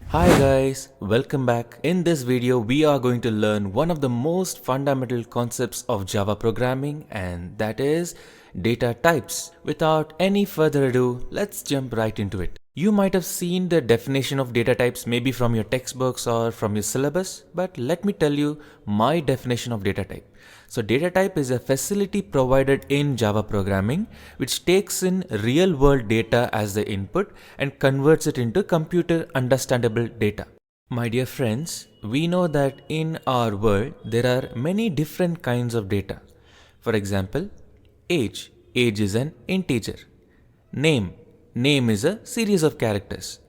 Hi guys, welcome back. In this video, we are going to learn one of the most fundamental concepts of Java programming, and that is data types. Without any further ado, let's jump right into it. You might have seen the definition of data types maybe from your textbooks or from your syllabus, but let me tell you my definition of data type. So data type is a facility provided in Java programming which takes in real world data as the input and converts it into computer understandable data. My dear friends, we know that in our world there are many different kinds of data. For example, age is an integer. Name is a series of characters.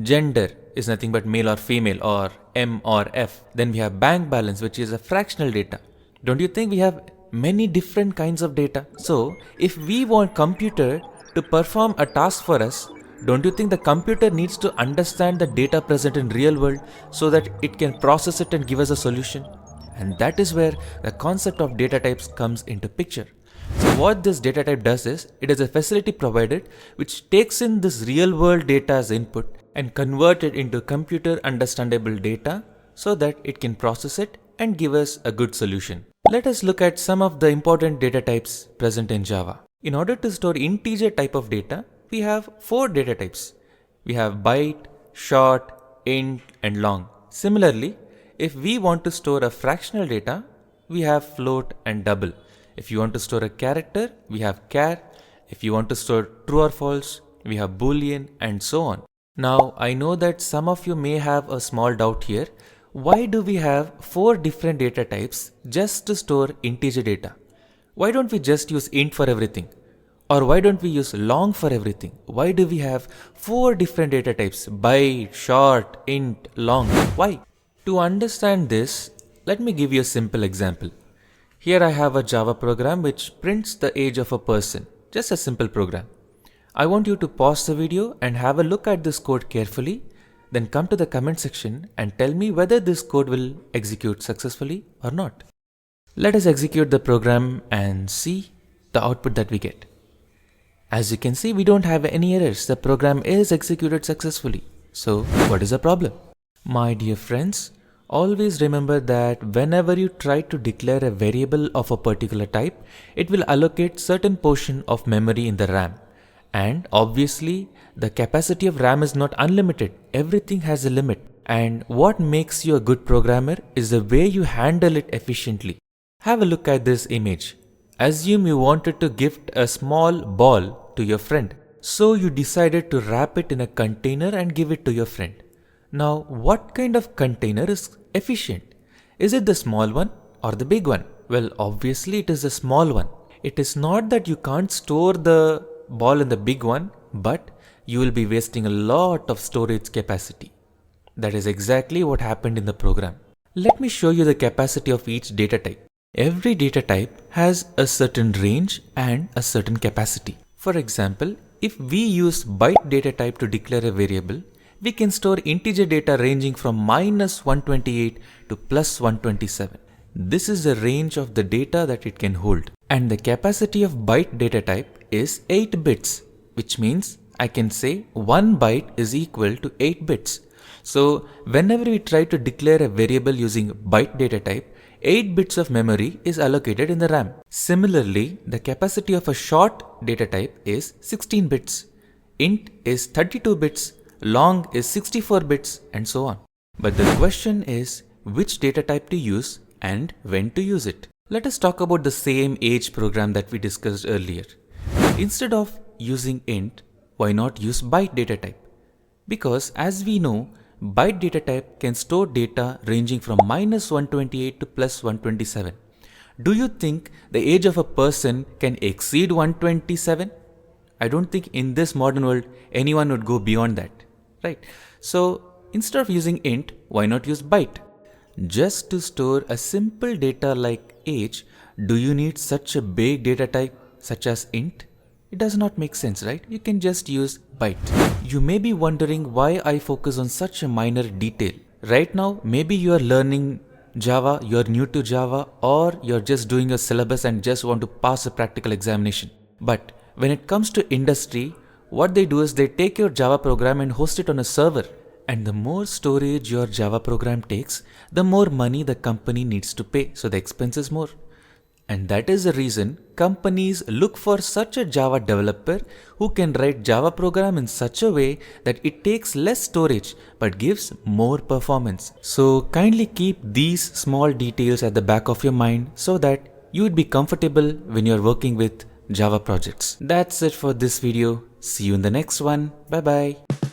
Gender is nothing but male or female or M or F. Then we have bank balance, which is a fractional data. Don't you think we have many different kinds of data? So if we want computer to perform a task for us, don't you think the computer needs to understand the data present in real world so that it can process it and give us a solution? And that is where the concept of data types comes into picture. So what this data type does is, it is a facility provided which takes in this real world data as input and convert it into computer understandable data so that it can process it and give us a good solution. Let us look at some of the important data types present in Java. In order to store integer type of data, we have 4 data types. We have byte, short, int and long. Similarly, if we want to store a fractional data, we have float and double. If you want to store a character, we have char. If you want to store true or false, we have boolean and so on. Now, I know that some of you may have a small doubt here. Why do we have 4 different data types just to store integer data? Why don't we just use int for everything? Or why don't we use long for everything? Why do we have 4 different data types? Byte, short, int, long. Why? To understand this, let me give you a simple example. Here I have a Java program which prints the age of a person. Just a simple program. I want you to pause the video and have a look at this code carefully. Then come to the comment section and tell me whether this code will execute successfully or not. Let us execute the program and see the output that we get. As you can see, we don't have any errors. The program is executed successfully. So what is the problem? My dear friends, always remember that whenever you try to declare a variable of a particular type, it will allocate certain portion of memory in the RAM. And obviously, the capacity of RAM is not unlimited. Everything has a limit. And what makes you a good programmer is the way you handle it efficiently. Have a look at this image. Assume you wanted to gift a small ball to your friend. So you decided to wrap it in a container and give it to your friend. Now, what kind of container is efficient? Is it the small one or the big one? Well, obviously it is the small one. It is not that you can't store the ball in the big one, but you will be wasting a lot of storage capacity. That is exactly what happened in the program. Let me show you the capacity of each data type. Every data type has a certain range and a certain capacity. For example, if we use byte data type to declare a variable, we can store integer data ranging from -128 to +127. This is the range of the data that it can hold. And the capacity of byte data type is 8 bits, which means I can say 1 byte is equal to 8 bits. So whenever we try to declare a variable using byte data type, 8 bits of memory is allocated in the RAM. Similarly, the capacity of a short data type is 16 bits. Int is 32 bits, long is 64 bits, and so on. But the question is which data type to use and when to use it. Let us talk about the same age program that we discussed earlier. Instead of using int, why not use byte data type? Because as we know, byte data type can store data ranging from -128 to +127. Do you think the age of a person can exceed 127? I don't think in this modern world anyone would go beyond that, right? So instead of using int, why not use byte? Just to store a simple data like age, do you need such a big data type such as int? It does not make sense, right? You can just use byte. You may be wondering why I focus on such a minor detail. Right now, maybe you are learning Java, you're new to Java, or you're just doing a syllabus and just want to pass a practical examination. But when it comes to industry, what they do is they take your Java program and host it on a server. And the more storage your Java program takes, the more money the company needs to pay. So the expense is more. And that is the reason companies look for such a Java developer who can write Java program in such a way that it takes less storage but gives more performance. So kindly keep these small details at the back of your mind so that you would be comfortable when you're working with Java projects. That's it for this video. See you in the next one. Bye bye.